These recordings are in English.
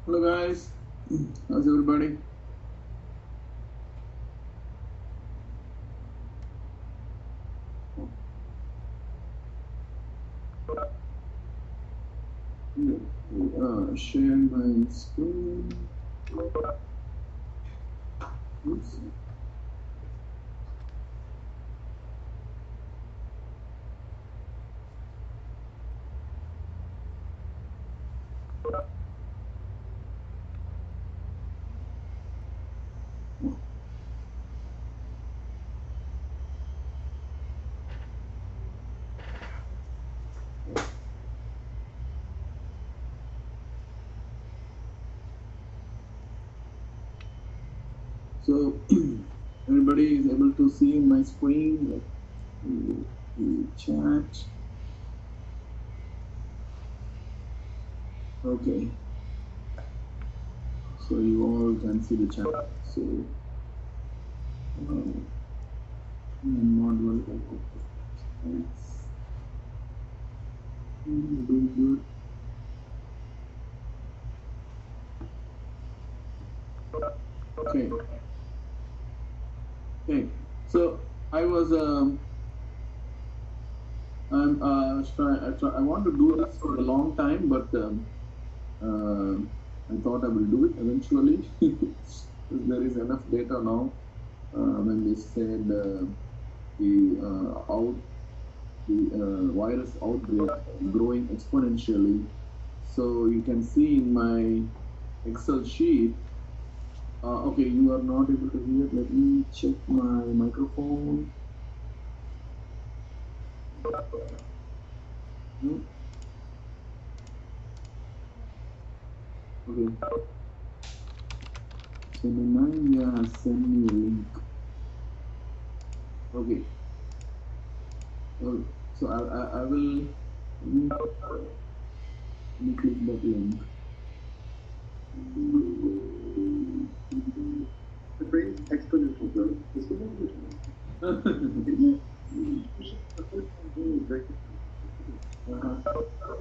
Hello guys, how's everybody? Share my screen. Oops. So everybody is able to see my screen, like the chat. Okay. So you all can see the chat. So I'm not worried. Doing good. Okay. Okay. So I was I want to do this for a long time, but I thought I will do it eventually. There is enough data now. When they said the virus outbreak growing exponentially, so you can see in my Excel sheet. Okay, you are not able to hear. Let me check my microphone. No? Okay. So Nanya has sent me a link. Okay. So I will let me click that link. The phrase exponential growth is the one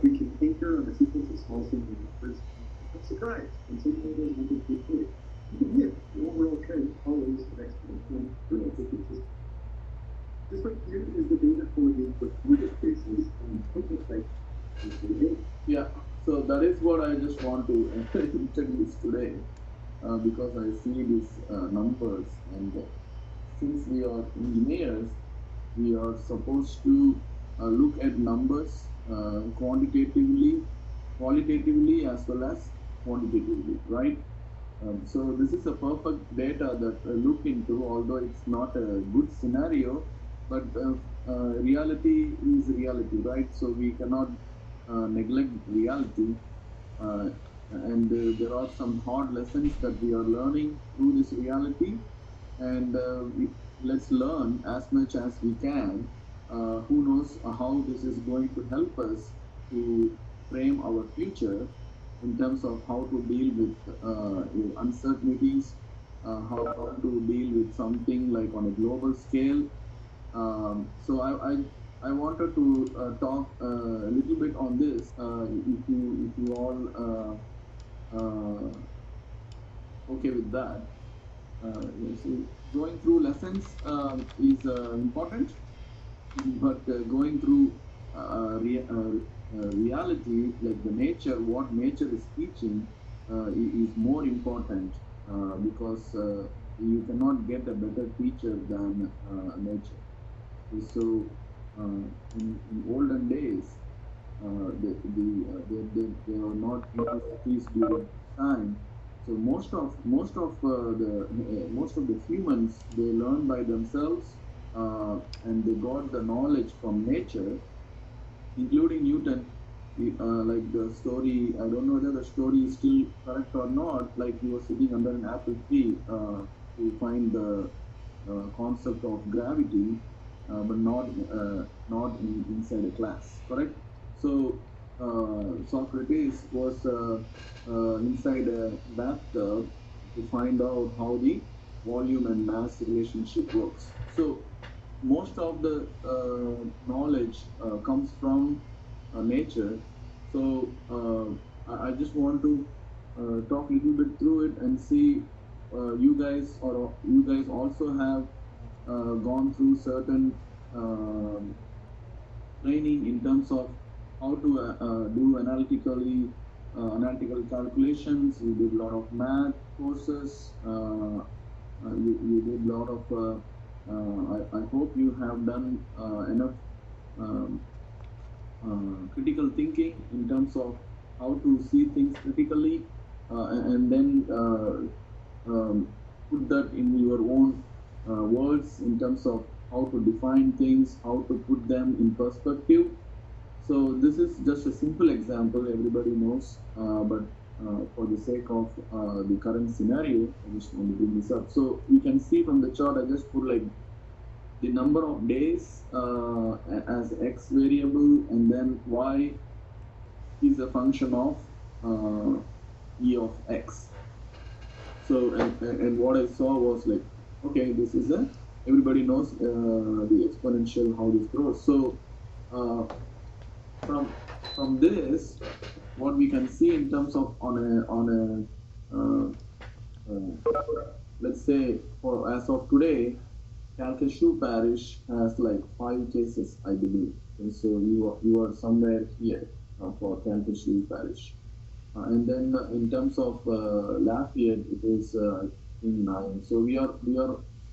we can anchor on a sequence of small single numbers. Surprise! And some of those numbers be big. You can hit the overall trend always an exponential growth system. This right here is the data for the repeated spaces and total type. Yeah, so that is what I just want to introduce today, because I see these numbers, and since we are engineers, we are supposed to look at numbers qualitatively as well as quantitatively, right? So this is a perfect data that I look into, although it's not a good scenario, but reality is reality, right? So we cannot neglect reality. and there are some hard lessons that we are learning through this reality, and let's learn as much as we can. Who knows how this is going to help us to frame our future in terms of how to deal with uncertainties, how to deal with something like on a global scale. So I wanted to talk a little bit on this. If you all okay with that. So going through lessons is important, but going through reality, like the nature, what nature is teaching, is more important, because you cannot get a better teacher than nature. So in olden days, they are not into cities during time. So most of the humans, they learn by themselves, and they got the knowledge from nature, including Newton. Like the story, I don't know whether the story is still correct or not. Like he was sitting under an apple tree to find the concept of gravity, but not inside a class. Correct. So Socrates was inside a bathtub to find out how the volume and mass relationship works. So most of the knowledge comes from nature. So I just want to talk a little bit through it and see you guys also have gone through certain training in terms of how to do analytical calculations. You did a lot of math courses. You did a lot of. I hope you have done enough um, critical thinking in terms of how to see things critically, and then put that in your own words in terms of how to define things, how to put them in perspective. So this is just a simple example, everybody knows, but for the sake of the current scenario, I just want to bring this up. So you can see from the chart, I just put like the number of days as x variable, and then y is a function of e of x. So and what I saw was like, okay, this is everybody knows the exponential, how this grows. So from this, what we can see in terms of on let's say for as of today, Calcasieu parish has like 5 cases, I believe. And so you are somewhere here for Calcasieu parish. And then in terms of Lafayette, it is in 9. So we are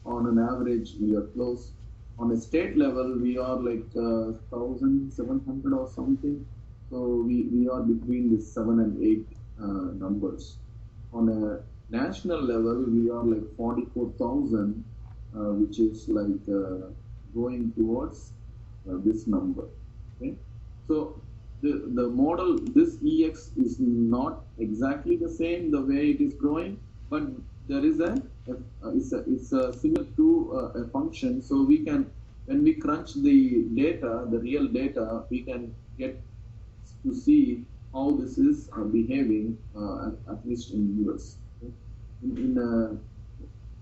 on an average, we are close. On a state level, we are like 1,700 or something. So we are between the 7 and 8 numbers. On a national level, we are like 44,000, which is like going towards this number. Okay, so the model, this ex is not exactly the same the way it is growing, but there is it's a similar to a function. So we can, when we crunch the data, the real data, we can get to see how this is behaving, at least in US. Okay?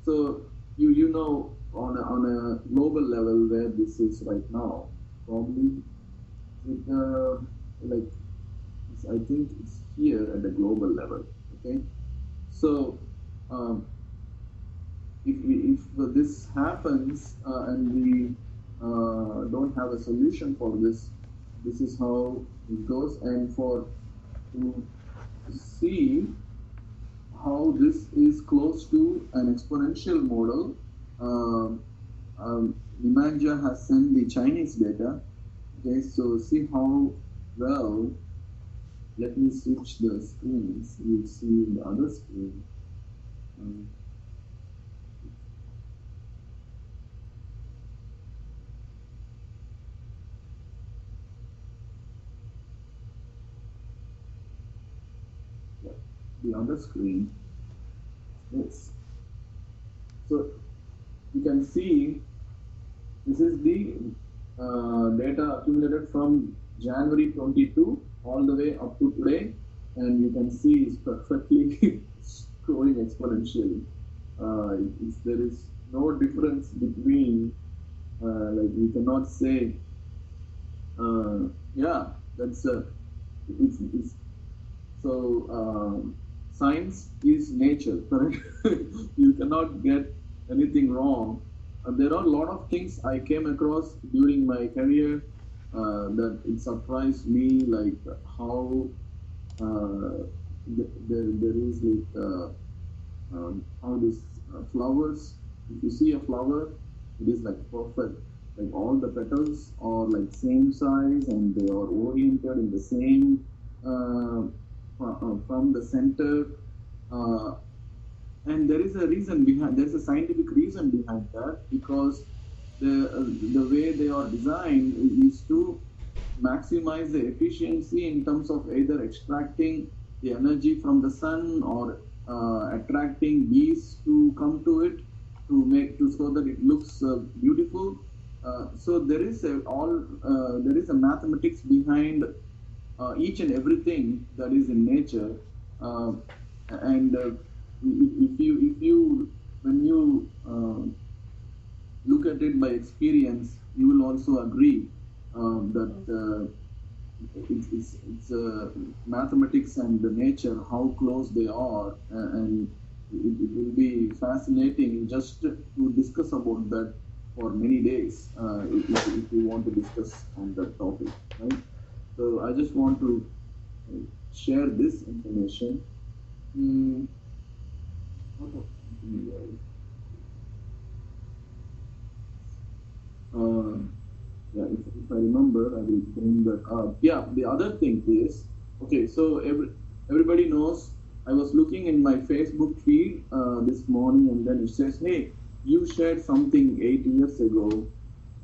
So you know on a global level where this is right now, probably it like I think it's here at the global level. Okay, so um, if this happens and we don't have a solution for this, this is how it goes. And for to see how this is close to an exponential model, Nemanja has sent the Chinese data. Okay, so see how well. Let me switch the screens. You'll see in the other screen. Um, Yeah, the other screen. Yes. So you can see this is the data accumulated from January 22 all the way up to today, and you can see it's perfectly growing exponentially. There is no difference between, like we cannot say, yeah, that's it's so science is nature, correct? You cannot get anything wrong. There are a lot of things I came across during my career that it surprised me, like how there is like how this flowers. If you see a flower, it is like perfect. Like all the petals are like same size and they are oriented in the same from the center. Uh, and there is a reason behind. There's a scientific reason behind that because the way they are designed is to maximize the efficiency in terms of either extracting the energy from the sun or attracting bees to come to it to make to so that it looks beautiful. So there is a mathematics behind each and everything that is in nature. Uh, and if you when you look at it by experience, you will also agree that it's mathematics and the nature, how close they are, and it will be fascinating just to discuss about that for many days if you want to discuss on that topic, right? So I just want to share this information. Mm, uh, yeah, if I remember, I will bring that up. Yeah, the other thing is, okay, so everybody knows I was looking in my Facebook feed this morning and then it says, hey, you shared something 8 years ago.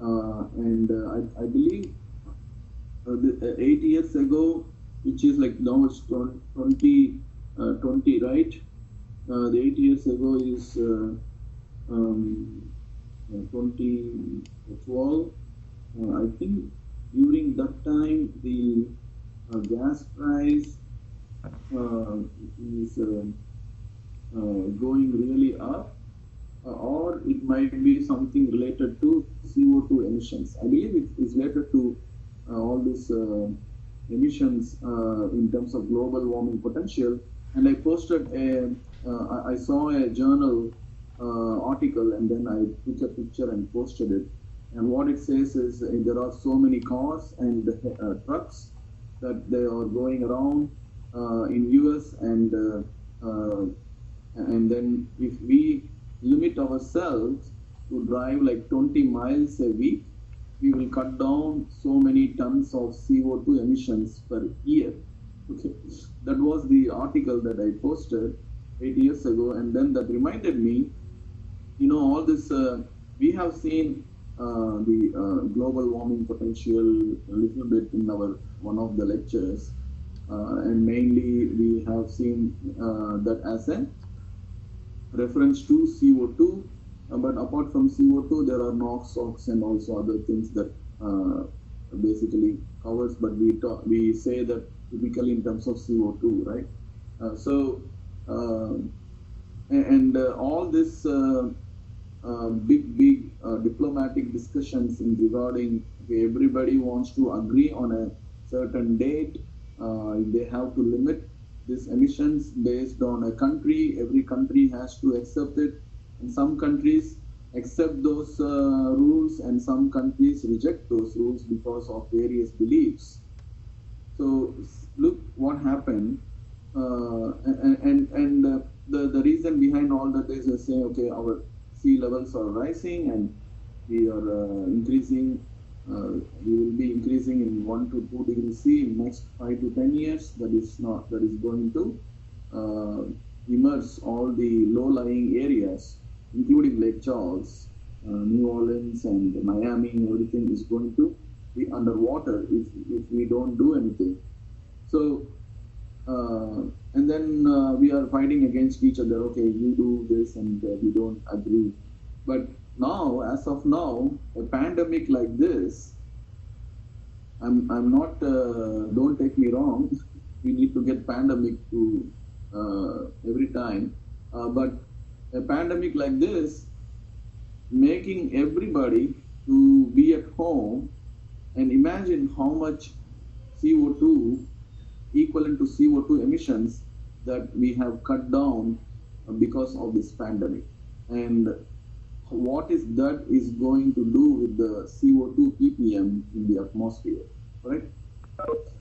And I believe 8 years ago, which is like now it's 2020, right? The 8 years ago is um, 2012. I think during that time the gas price is going really up, or it might be something related to CO2 emissions. I believe it is related to all these emissions in terms of global warming potential. And I posted I saw a journal article and then I took a picture and posted it. And what it says is there are so many cars and trucks that they are going around in US and then if we limit ourselves to drive like 20 miles a week, we will cut down so many tons of CO2 emissions per year. Okay, that was the article that I posted 8 years ago, and then that reminded me, all this we have seen the global warming potential a little bit in our one of the lectures, and mainly we have seen that as a reference to CO2. But apart from CO2, there are NOx, SOx, and also other things that basically covers. But we say that typically in terms of CO2, right? So and all this big diplomatic discussions in regarding, okay, everybody wants to agree on a certain date. They have to limit these emissions based on a country. Every country has to accept it, and some countries accept those rules, and some countries reject those rules because of various beliefs. So look what happened, and the reason behind all that is saying, okay, our sea levels are rising and we are increasing. We will be increasing in 1 to 2 degrees C in next 5 to 10 years. That is going to immerse all the low-lying areas, including Lake Charles, New Orleans, and Miami. Everything is going to be underwater if we don't do anything. So and then we are fighting against each other. Okay, you do this, and we don't agree. But now, as of now, a pandemic like this, I'm not. Don't take me wrong. We need to get pandemic to every time, but a pandemic like this, making everybody to be at home, and imagine how much CO2 equivalent to CO2 emissions that we have cut down because of this pandemic. And what is that is going to do with the CO2 ppm in the atmosphere, right?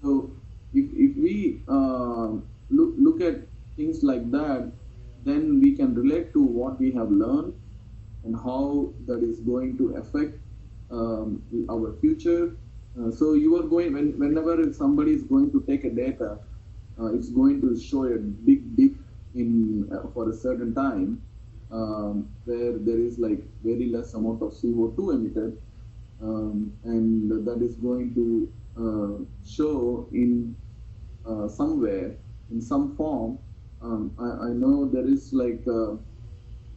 So if we look at things like that, then we can relate to what we have learned and how that is going to affect our future. So you are going whenever somebody is going to take a data, it's going to show a big dip in for a certain time, where there is like very less amount of CO2 emitted, and that is going to show in somewhere in some form. I know there is like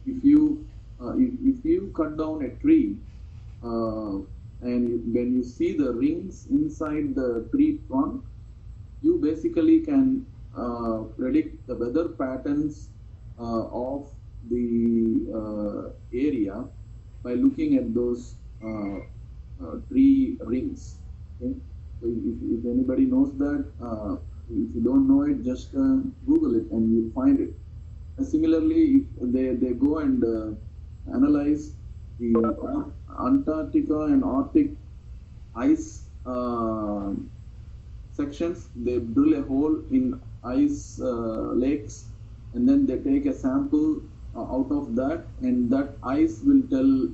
if you if you cut down a tree, uh, and when you see the rings inside the tree trunk, you basically can predict the weather patterns of the area by looking at those tree rings. Okay? So if anybody knows that, if you don't know it, just Google it and you'll find it. Similarly, if they go and analyze the Antarctica and Arctic ice sections, they drill a hole in ice lakes, and then they take a sample out of that, and that ice will tell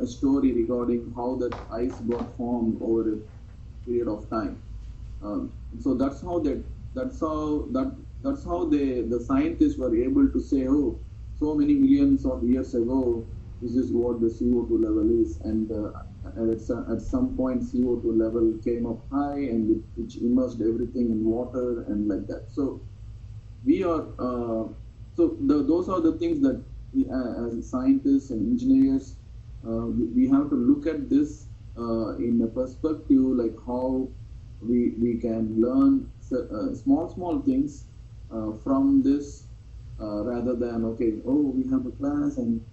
a story regarding how that ice got formed over a period of time. So that's how the scientists were able to say, oh, so many millions of years ago, this is what the CO2 level is, and at some point CO2 level came up high, and which immersed everything in water and like that. So we are those are the things that we, as scientists and engineers, we have to look at this in a perspective like how we can learn small things from this, rather than, okay, oh, we have a class, and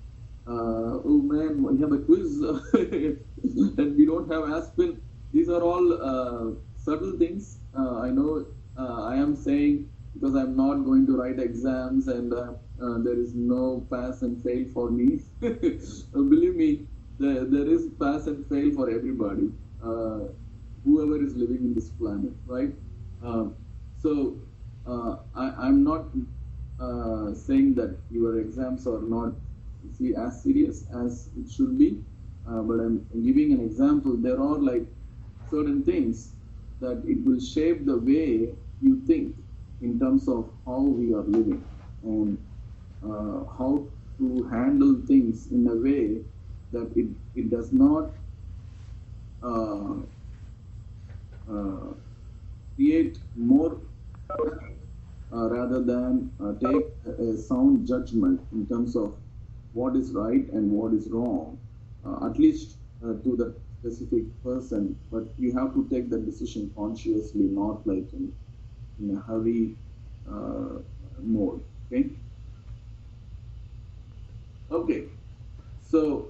oh man, we have a quiz and we don't have Aspen. These are all subtle things. I know I am saying because I'm not going to write exams, and there is no pass and fail for me. Believe me, there is pass and fail for everybody, whoever is living in this planet, right? So I'm not saying that your exams are not as serious as it should be, but I'm giving an example. There are like certain things that it will shape the way you think in terms of how we are living, and how to handle things in a way that it does not uh, uh, create more, rather than take a sound judgment in terms of what is right and what is wrong, at least to the specific person. But you have to take the decision consciously, not like in a hurry mode. Okay. Okay. So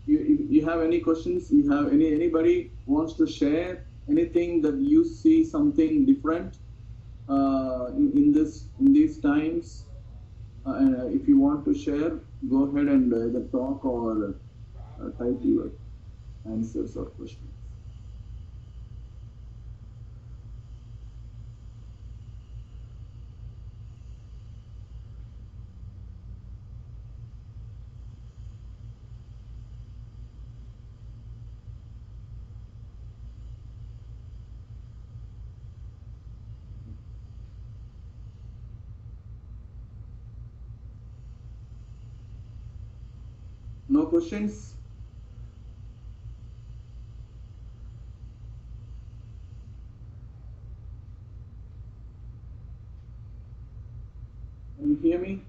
you have any questions? You have anybody wants to share anything that you see something different in these times? If you want to share, go ahead and either talk or type your answers or questions. No questions? Can you hear me?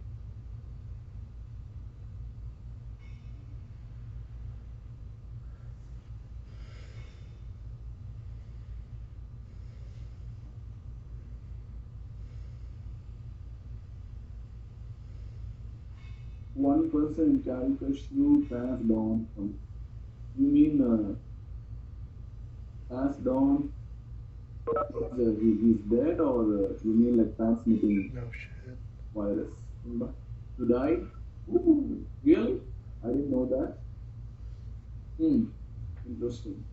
One person in Kashmir passed on. You mean passed on? He's dead, or you mean like transmitting No shit. virus? To die? Ooh, really? I didn't know that. Hmm. Interesting.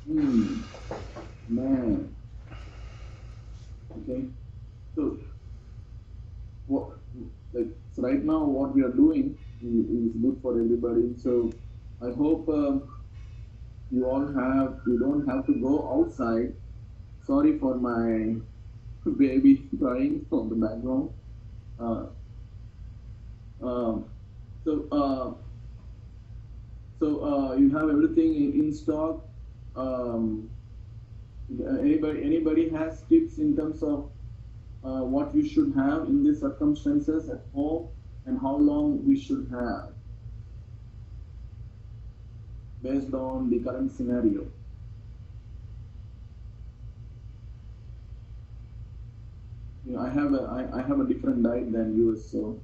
Hmm. Man. Okay. So what? Like so right now, what we are doing is good for everybody. So I hope you don't have to go outside. Sorry for my baby crying from the background. Uh, um, so you have everything in stock. Um, anybody has tips in terms of what you should have in these circumstances at home and how long we should have based on the current scenario. I have a different diet than yours, so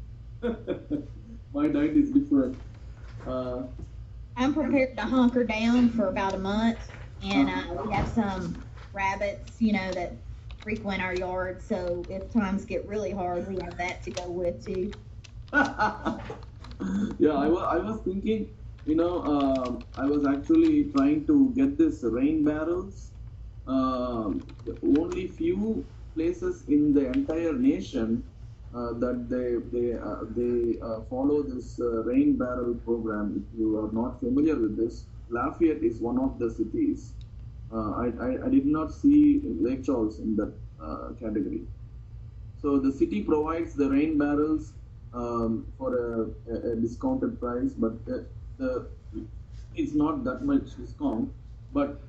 my diet is different. Uh, I'm prepared to hunker down for about a month, and we have some rabbits, that frequent our yard. So if times get really hard, we have that to go with too. Yeah, I was thinking, I was actually trying to get this rain barrels. Only few places in the entire nation that they follow this rain barrel program. If you are not familiar with this, Lafayette is one of the cities. I did not see Lake Charles in that category. So the city provides the rain barrels for a discounted price, but it's not that much discount. But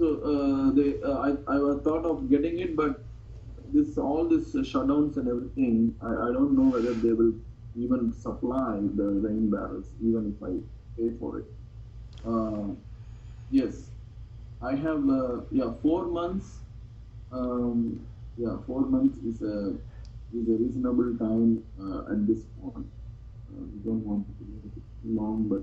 I thought of getting it, but all this shutdowns and everything, I don't know whether they will even supply the rain barrels, even if I pay for it. Yes, I have 4 months. Um, yeah, 4 months is a reasonable time at this point. We don't want to make it too long, but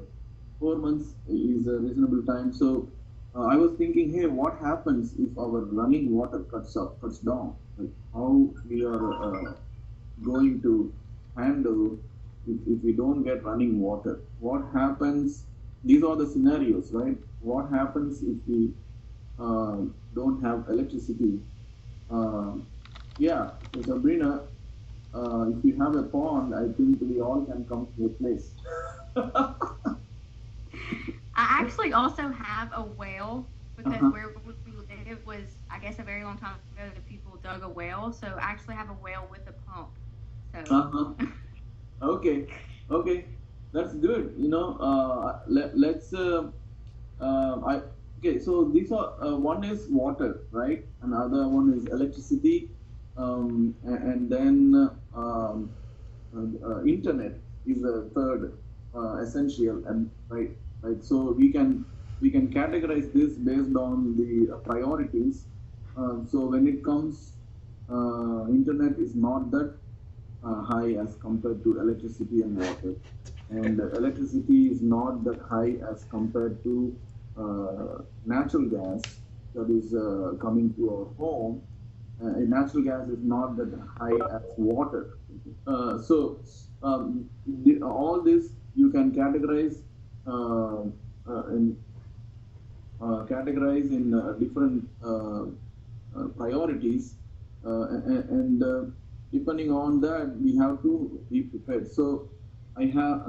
4 months is a reasonable time. So I was thinking, hey, what happens if our running water cuts down? Like how we are going to handle if we don't get running water? What happens? These are the scenarios, right? What happens if we don't have electricity? Um, yeah, so Sabrina, if you have a pond, I think we all can come to a place. I actually also have a well because Uh-huh. where we live was, I guess, a very long time ago that people dug a well. So I actually have a well with a pump. So Uh-huh. Okay. Okay. That's good. Let's. I Okay. So these are one is water, right? Another one is electricity, and then internet is a third essential, and right. So we can categorize this based on the priorities. So when it comes, internet is not that high as compared to electricity and water, and electricity is not that high as compared to natural gas that is coming to our home. Natural gas is not that high as water. So all this you can uh, in categorize in different priorities, and depending on that, we have to be prepared. So I have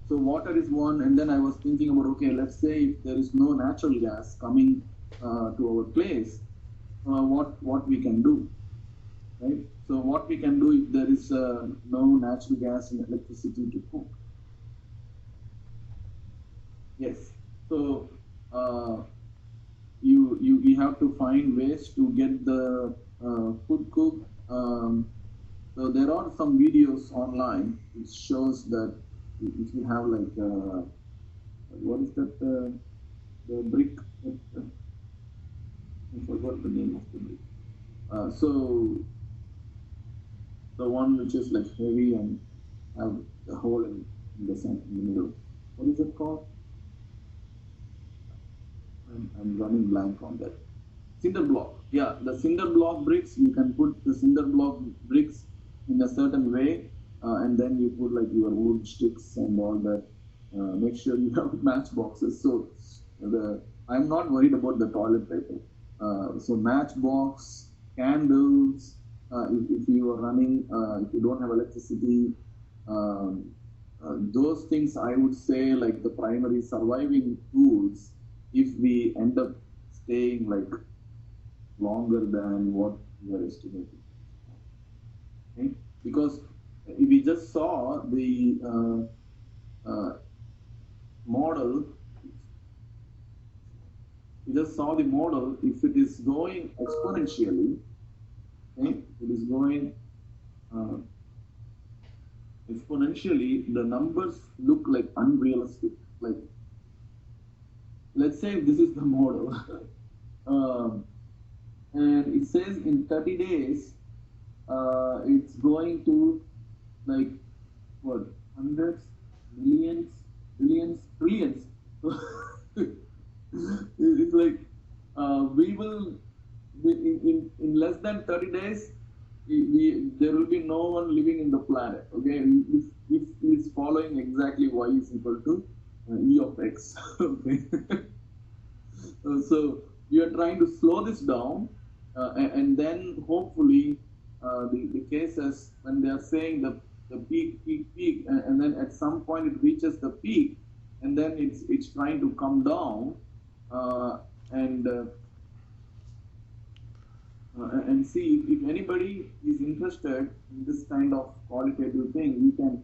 so water is one, and then I was thinking about, okay, let's say if there is no natural gas coming to our place, what we can do, right? So what we can do if there is no natural gas and electricity to cook? Yes. So we we have to find ways to get the food cooked. So there are some videos online which shows that if you have like what is that the brick? I forgot the name of the brick. So the one which is like heavy and have the hole in the center, in the middle. What is it called? I'm running blank on that. Cinder block. Yeah, the cinder block bricks. You can put the cinder block bricks in a certain way, and then you put like your wood sticks and all that. Make sure you have matchboxes. So I'm not worried about the toilet paper. So matchbox, candles. If you are running, if you don't have electricity, those things I would say like the primary surviving tools if we end up staying like longer than what we are estimating. Okay? Because we just saw the model. We just saw the model. If it is going exponentially, okay, it is going exponentially, the numbers look like unrealistic. Like, let's say this is the model, and it says in 30 days, it's going to like what, hundreds, millions, billions, trillions. It's like we will in less than 30 days there will be no one living in the planet. Okay, if is following exactly y is equal to e of x. Okay. So we are trying to slow this down, and then hopefully the cases when they are saying the peak, and then at some point it reaches the peak, and then it's trying to come down, and see if anybody is interested in this kind of qualitative thing. You can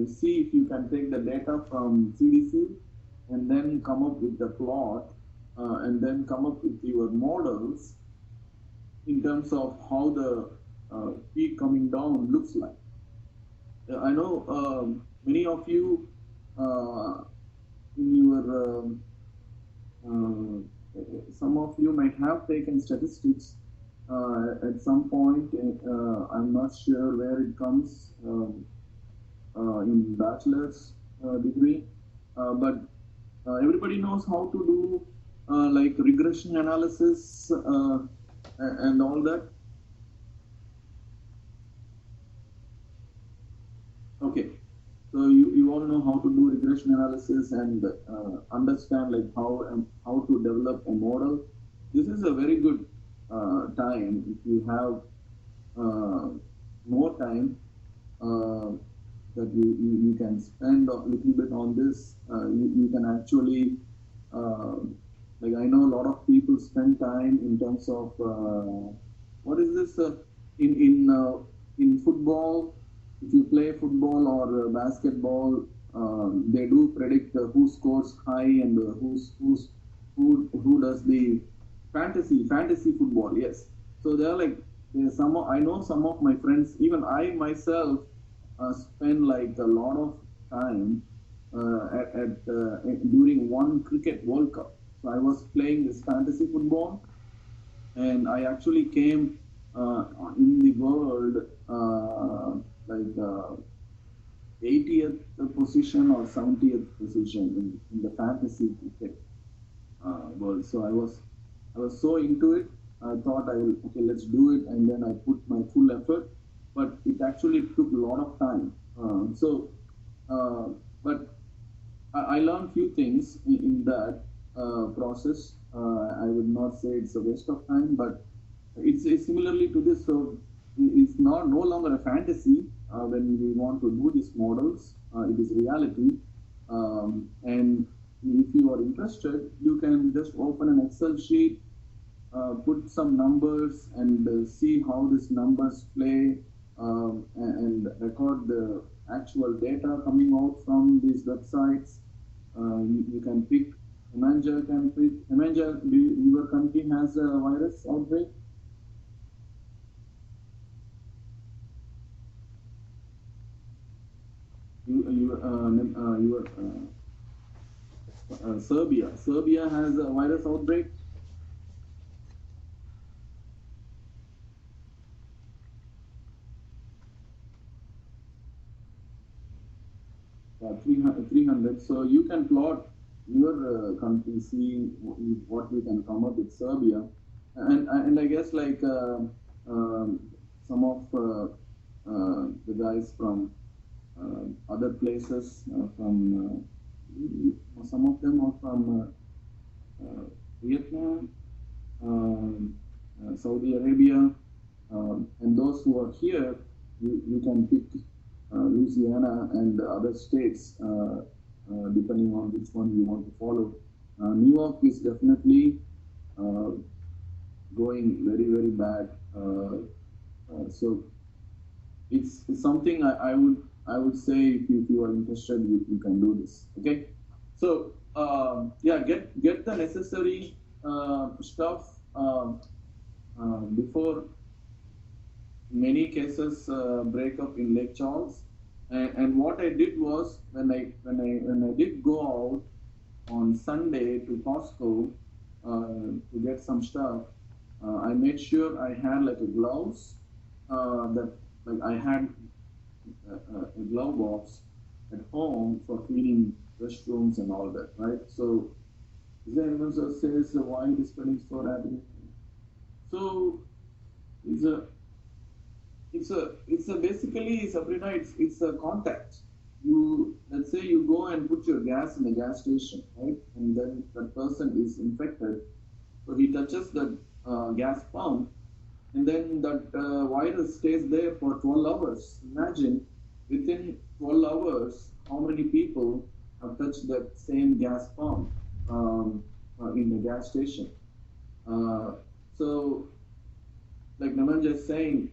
see if you can take the data from CDC and then come up with the plot, and then come up with your models in terms of how the peak coming down looks like. I know many of you in your some of you might have taken statistics at some point. I'm not sure where it comes in bachelor's degree, but everybody knows how to do like regression analysis and all that. Okay, so you all know how to do regression analysis and understand like how to develop a model. This is a very good time if you have more time that you can spend a little bit on this. You can actually like I know a lot of people spend time in terms of what is this in football. If you play football or basketball, they do predict who scores high and who does the fantasy football. Yes, so they're like I know some of my friends, even I myself spend like a lot of time during one cricket World Cup. So I was playing this fantasy football, and I actually came in the world like 80th position or 70th position in the fantasy cricket world. So I was so into it. I thought okay, let's do it, and then I put my full effort. But it actually took a lot of time. But I learned few things in that process. I would not say it's a waste of time, but it's similarly to this. So it's no longer a fantasy when we want to do these models. It is reality. And if you are interested, you can just open an Excel sheet, put some numbers, and see how these numbers play, and record the actual data coming out from these websites. You can pick Emanja, your country has a virus outbreak? Serbia. Serbia has a virus outbreak. Yeah, 300. So you can plot your country, see what we can come up with Serbia, and I guess like some of the guys from other places, from some of them are from Vietnam, Saudi Arabia, and those who are here, you can pick Louisiana and other states, depending on which one you want to follow. New York is definitely going very, very bad. So it's something I would say if you are interested, you can do this. Okay, so yeah, get the necessary stuff before many cases break up in Lake Charles. And what I did was when I did go out on Sunday to Costco to get some stuff, I made sure I had like a gloves that like I had a glove box at home for cleaning restrooms and all that, right? So is there anyone who says why it is spreading so rapidly? So it's a it's a basically Sabrina, it's a contact. You let's say you go and put your gas in a gas station, right? And then that person is infected, so he touches the gas pump, and then that virus stays there for 12 hours. Imagine within 12 hours how many people have touched that same gas pump in the gas station. Uh, so, like Naman just saying,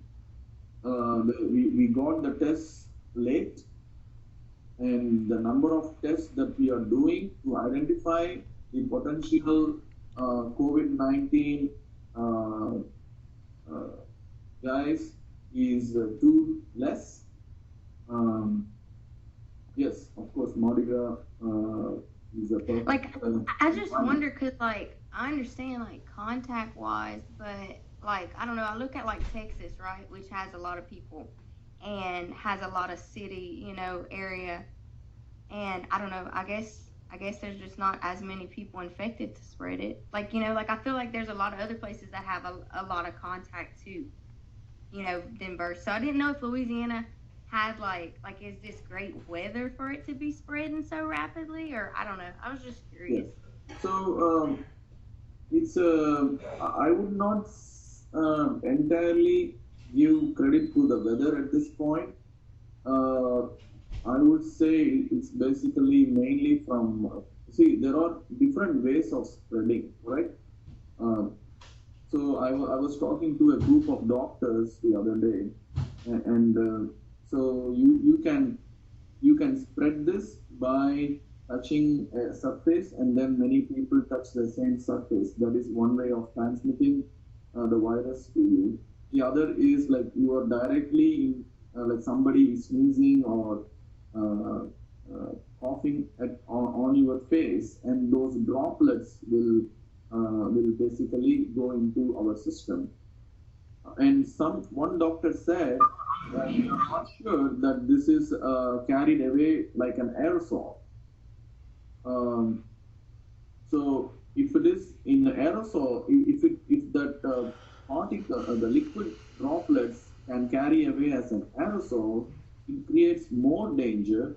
we got the tests late, and the number of tests that we are doing to identify the potential COVID-19 guys is too less. Um, yes, of course, Mardi Gras is a perfect. Like, I just wonder, cause like I understand like contact wise, but like I don't know. I look at like Texas, right, which has a lot of people and has a lot of city, area, and I don't know. I guess there's just not as many people infected to spread it. Like like I feel like there's a lot of other places that have a lot of contact too. Denver. So I didn't know if Louisiana had like is this great weather for it to be spreading so rapidly, or I don't know. I was just Yes. curious. So it's I would not entirely give credit to the weather at this point. Uh, I would say it's basically mainly from see there are different ways of spreading, right? Uh, so I was talking to a group of doctors the other day, and so you can spread this by touching a surface, and then many people touch the same surface. That is one way of transmitting the virus to you. The other is like you are directly in, like somebody is sneezing or uh, coughing on your face, and those droplets will basically go into our system. And one doctor said that we are not sure that this is carried away like an aerosol. Um, so if it is in aerosol, if that particle, the liquid droplets can carry away as an aerosol, it creates more danger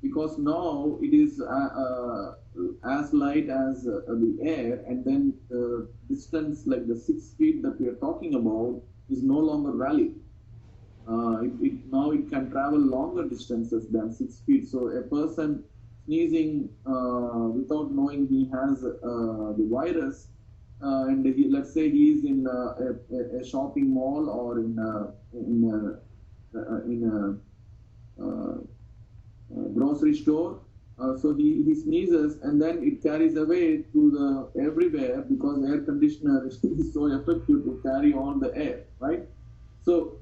because now it is as light as the air, and then the distance, like the 6 feet that we are talking about, is no longer valid. Now it can travel longer distances than 6 feet. So a person sneezing without knowing he has the virus, and let's say he is in a shopping mall or in a grocery store, So he sneezes and then it carries away to the everywhere because air conditioner is so effective to carry on the air, right? So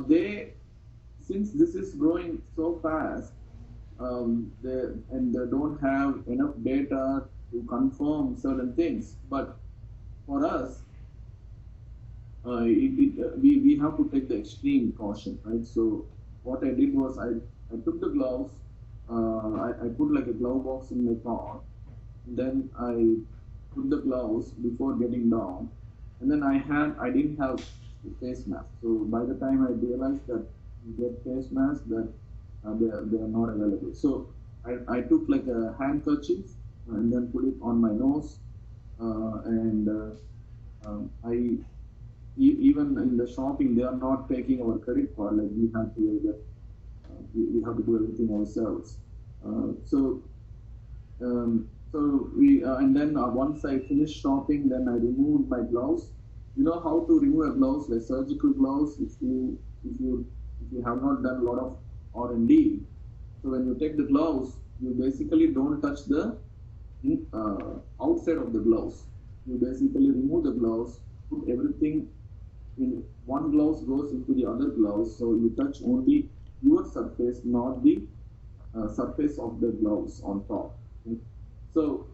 they since this is growing so fast, they don't have enough data to confirm certain things. But for us, we have to take the extreme caution, right? So what I did was I took the gloves, I put like a glove box in my car, then I put the gloves before getting down, and then I didn't have a face mask. So by the time I realized that you get face mask, that they are not available. So I took like a handkerchief and then put it on my nose, and I even in the shopping they are not taking our credit card. Like we have to we have to do everything ourselves. So we and then once I finished shopping, then I removed my gloves. You know how to remove a gloves, like surgical gloves. If you have not done a lot of R&D, so when you take the gloves, you basically don't touch the outside of the gloves. You basically remove the gloves, put everything in one gloves goes into the other gloves, so you touch only your surface, not the surface of the gloves on top. Okay? So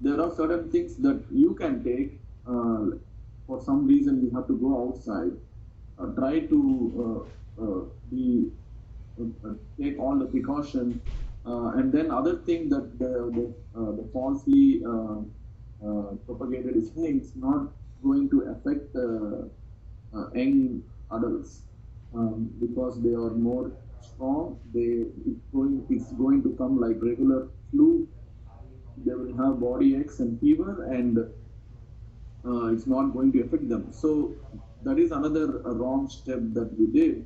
there are certain things that you can take. For some reason, you have to go outside. Try to be take all the precaution, and then other thing that the falsely propagated is saying it's not going to affect young adults because they are more strong. It's going to come like regular flu. They will have body aches and fever, and it's not going to affect them. So that is another wrong step that we did.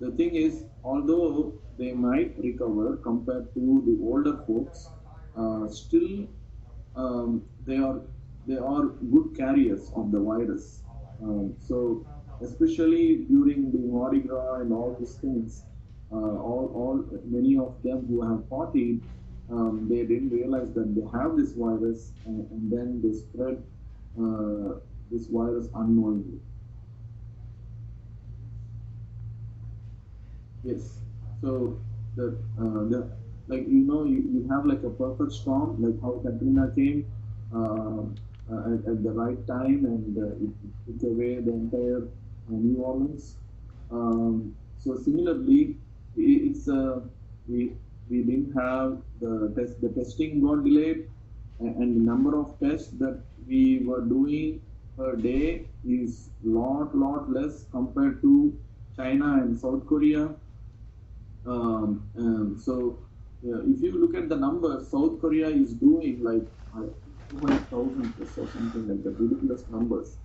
The thing is, although they might recover compared to the older folks, still they are good carriers of the virus. So especially during the Mardi Gras and all these things, all many of them who have partied, they didn't realize that they have this virus, and then they spread this virus unknowingly. Yes. So the like you have like a perfect storm, like how Katrina came at the right time, and it took away the entire New Orleans. So similarly, it's we didn't have the testing got delayed, and the number of tests that we were doing per day is lot less compared to China and South Korea. So if you look at the numbers, South Korea is doing like 200,000 or something like that, ridiculous numbers.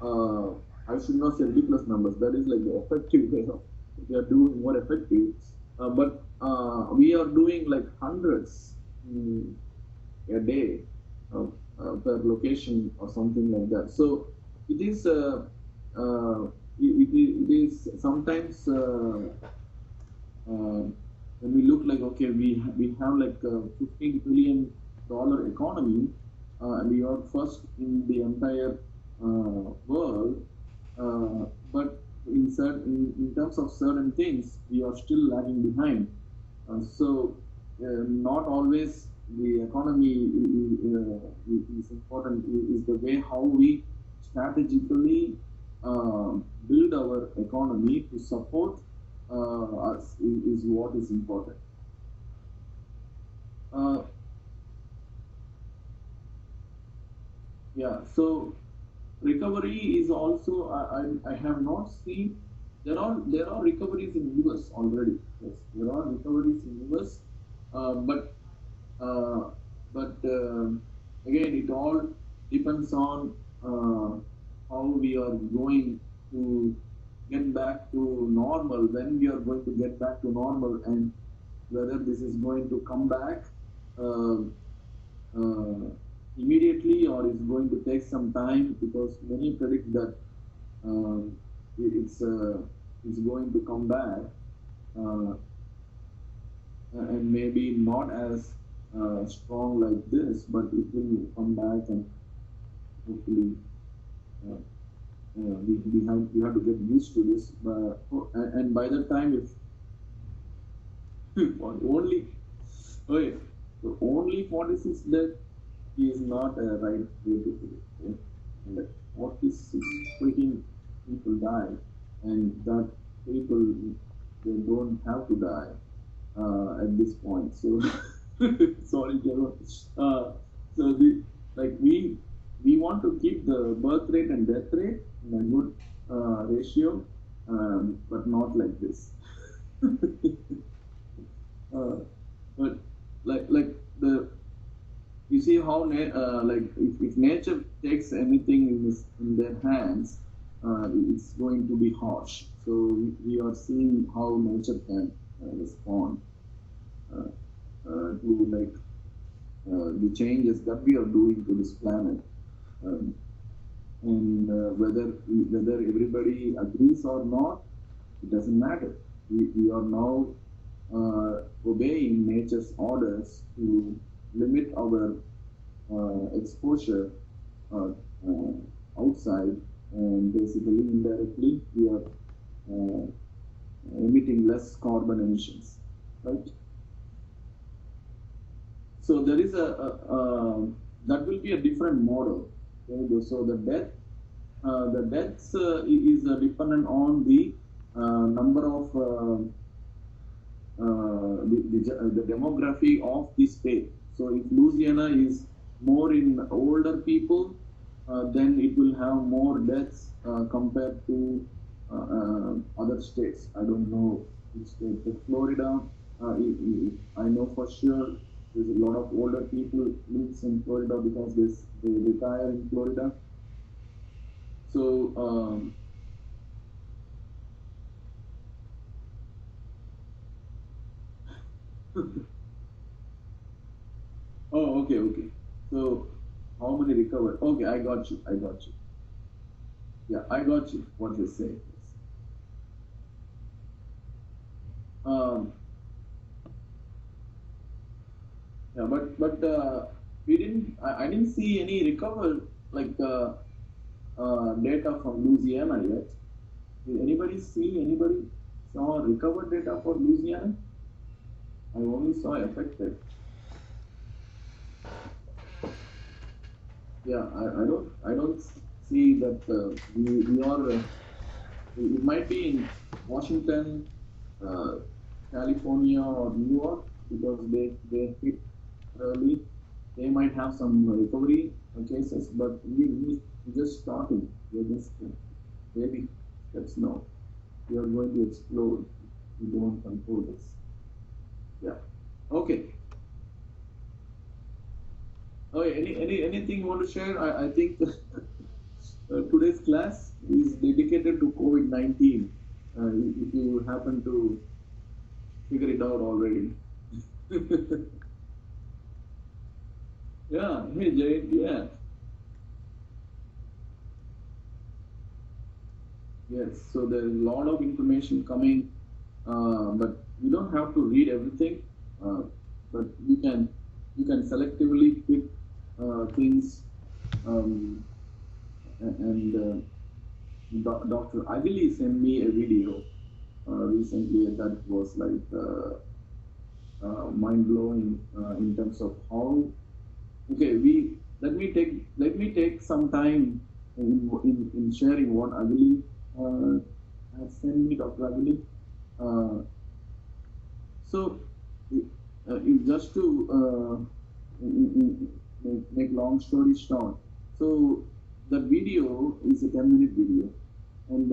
I should not say ridiculous numbers. That is like the effective way of they are doing more effective. But we are doing like hundreds a day per location or something like that. So it is it is sometimes. When we look like okay we have like a $15 trillion economy, and we are first in the entire world, but in terms of certain things we are still lagging behind. So not always the economy is important. Is the way how we strategically build our economy to support us is what is important. Uh, yeah, so recovery is also I have not seen there are recoveries in US already. Yes, there are recoveries in US, but uh, again it all depends on how we are going to get back to normal, when we are going to get back to normal, and whether this is going to come back uh, uh, immediately or is going to take some time, because many predict that it's going to come back, and maybe not as strong like this, but it will come back and hopefully uh, we have to get used to this. And by that time, if only okay, so only 46 death is not a right way to do it. Okay? And 46 freaking people die, and that people they don't have to die at this point. So sorry, Kevin. So we want to keep the birth rate and death rate in a good ratio, but not like this. But like the you see how like if nature takes anything in their hands, it's going to be harsh. So we are seeing how nature can respond to like the changes that we are doing to this planet. Um, and whether everybody agrees or not, it doesn't matter. We are now obeying nature's orders to limit our exposure outside, and basically indirectly we are emitting less carbon emissions, right? So there is that will be a different model. Okay? So the deaths is dependent on the number of the demography of the state. So if Louisiana is more in older people, then it will have more deaths compared to other states. I don't know which state, but Florida, I know for sure there's a lot of older people lives in Florida because they retire in Florida. So oh, okay. So how many recovered? Okay, I got you. Yeah, I got you. What you say. Um, yeah, but we didn't. I didn't see any recovered like data from Louisiana yet. Did anybody saw recovered data for Louisiana? I only saw affected. Yeah, I don't see that we are. It might be in Washington, California, or New York because they hit early. They might have some recovery cases, but we just starting. We're just baby steps now. We are going to explode. We don't control this. Yeah. Okay. Okay. Anything you want to share? I think today's class is dedicated to COVID-19. If you happen to figure it out already. Yeah. Hey Jay. Yeah. Yes. So there's a lot of information coming, but you don't have to read everything. But you can selectively pick things, and Dr. Agili sent me a video recently that was like mind blowing in terms of how. Okay, let me take some time in sharing what Agili has sent me, Dr. Agili. So just to make long story short, so the video is a 10-minute video, and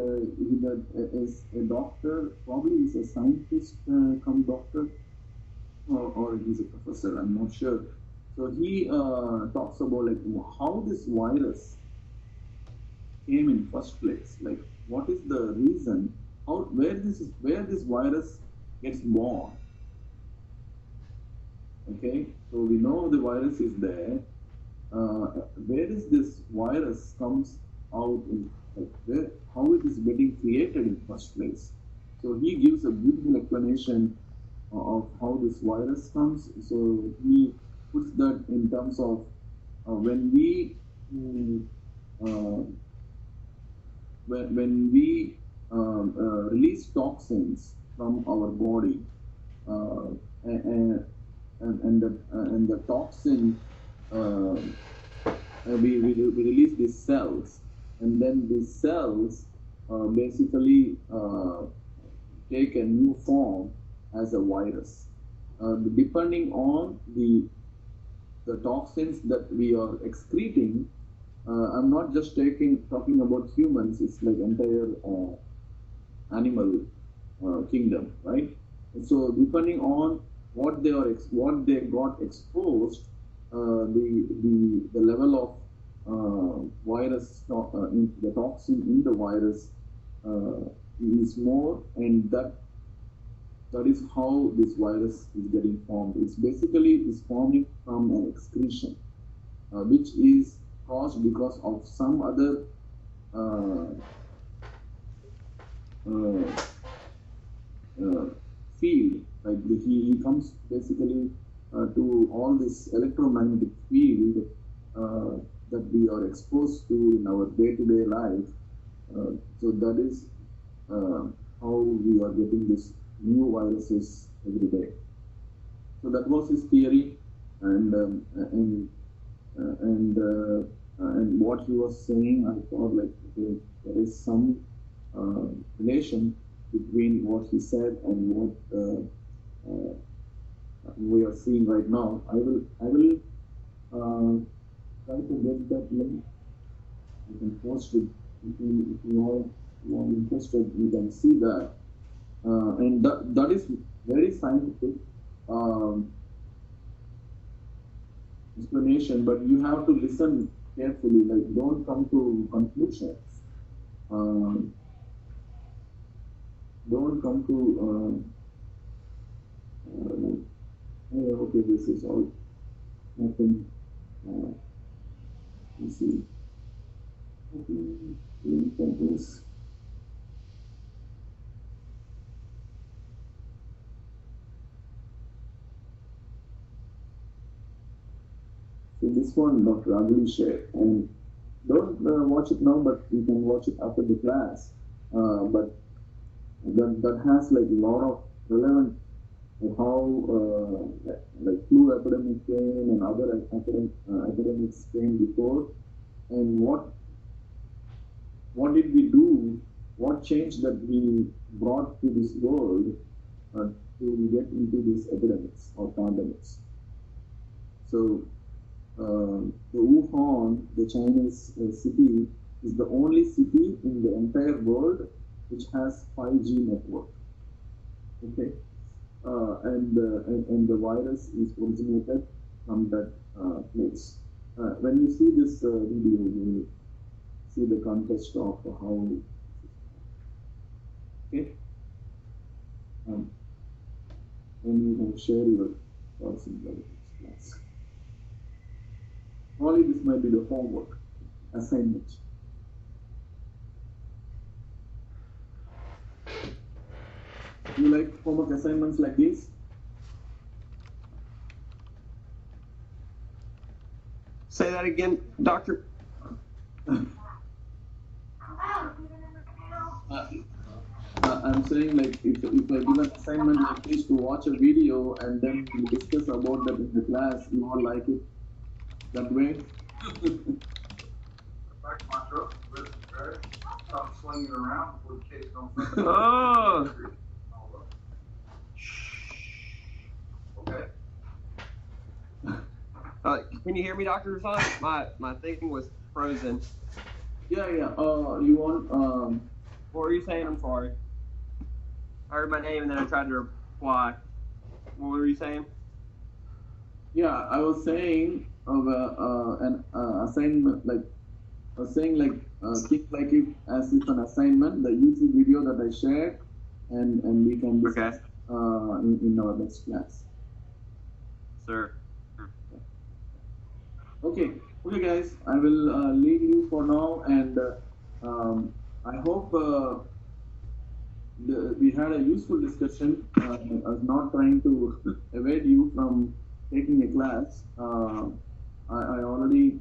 is a doctor, probably is a scientist come doctor, or he's a professor, I'm not sure. So he talks about like how this virus came in first place, like what is the reason, where this virus gets born. Okay, so we know the virus is there. Where is this virus comes out in, like how it is getting created in first place. So he gives a beautiful explanation of how this virus comes. So he puts that in terms of when we uh, when we release toxins from our body, uh, and, and the toxin, we release these cells, and then these cells basically take a new form as a virus. Depending on the toxins that we are excreting, I'm not just talking about humans. It's like entire animal kingdom, right? And so depending on what they got exposed, the level of virus, the toxin in the virus is more, and that is how this virus is getting formed. It's basically is forming from an excretion, which is caused because of some other uh, field. Like he comes basically to all this electromagnetic field that we are exposed to in our day-to-day life. So that is how we are getting this new viruses every day. So that was his theory, and and what he was saying, I thought like there is some relation between what he said and what we are seeing right now. I will try to get that link. You can post it if you are interested. You can see that, and that is very scientific explanation. But you have to listen carefully. Like, don't come to conclusions. Don't come to okay, this is all nothing. You see, this. So this one Dr. Aguli shared, and don't watch it now, but you can watch it after the class. But that has like a lot of relevant how like flu epidemic came and other epidemics came before, and what did we do? What change that we brought to this world to get into these epidemics or pandemics? So the Wuhan, the Chinese city, is the only city in the entire world which has 5G network. Okay. And the virus is originated from that place. When you see this video, you will see the context of how. Okay. And you can share your thoughts in the class. Probably this might be the homework assignment. You like homework assignments like this? Say that again, Doctor. I'm saying like if I give an assignment like this to watch a video and then we discuss about that in the class, you all like it that way? Back to my truck, stop slinging around before the kids don't. Oh. Okay. Can you hear me, Dr. Rasan? My thing was frozen. Yeah. You want What were you saying? I'm sorry. I heard my name and then I tried to reply. What were you saying? Yeah, I was saying of an assignment, like I was saying like think like it as if an assignment, the YouTube video that I shared, and we can discuss in our next class. Sir. Okay, guys, I will leave you for now, and I hope we had a useful discussion. I was not trying to evade you from taking a class, I already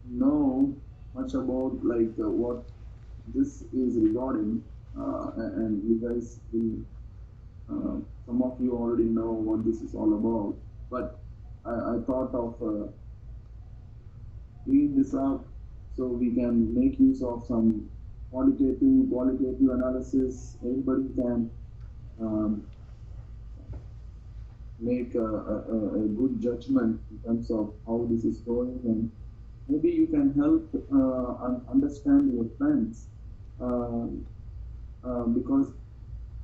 know much about like what this is regarding, and you guys will, some of you already know what this is all about. But I thought of clean this up so we can make use of some qualitative analysis. Everybody can make a good judgment in terms of how this is going, and maybe you can help understand your friends, because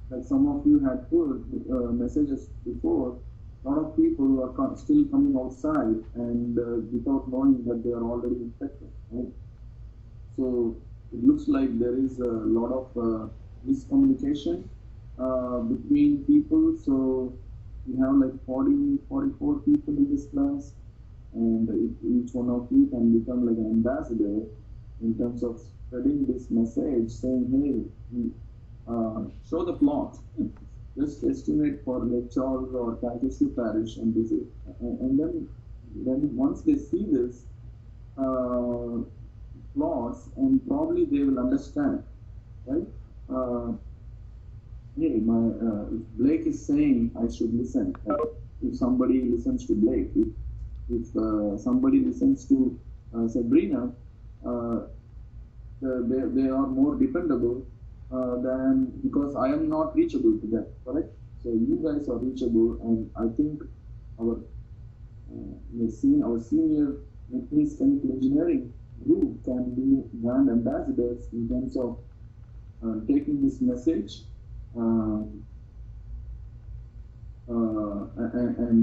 like some of you had put messages before, a lot of people are still coming outside and without knowing that they are already infected, right? So it looks like there is a lot of miscommunication between people. So we have like 44 people in this class, and each one of you can become like an ambassador in terms of spreading this message, saying, hey, show the plot. Just estimate for Lake Charles or Calcasieu Parish, and this is, and then once they see this plots, and probably they will understand, right? Hey, if Blake is saying I should listen, if somebody listens to Blake, if somebody listens to Sabrina, they are more dependable than, because I am not reachable to them, correct? So you guys are reachable, and I think our senior Methodist chemical engineering group can be brand ambassadors in terms of taking this message, and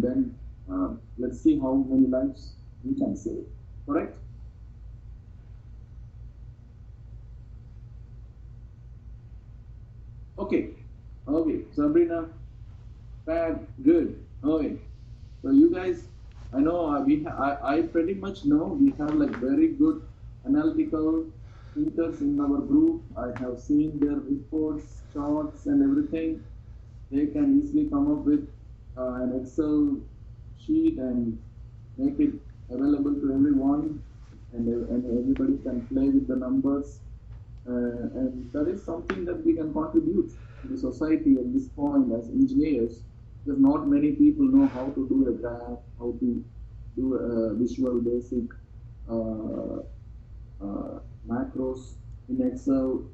then let's see how many lives we can save, correct? Okay, Sabrina, bad, good. Okay, so you guys, I know I pretty much know we have like very good analytical thinkers in our group. I have seen their reports, charts, and everything. They can easily come up with an Excel sheet and make it available to everyone, and everybody can play with the numbers. And that is something that we can contribute to the society at this point as engineers, because not many people know how to do a graph, how to do a visual basic macros in Excel,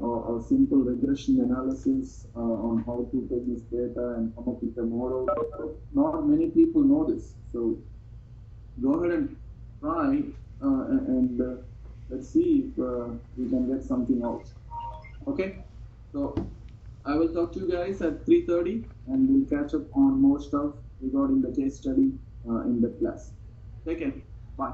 or simple regression analysis on how to take this data and come up with a model. Not many people know this. So go ahead and try, and let's see if we can get something out. Okay, so I will talk to you guys at 3:30, and we'll catch up on more stuff regarding the case study in the class. Take care. Bye.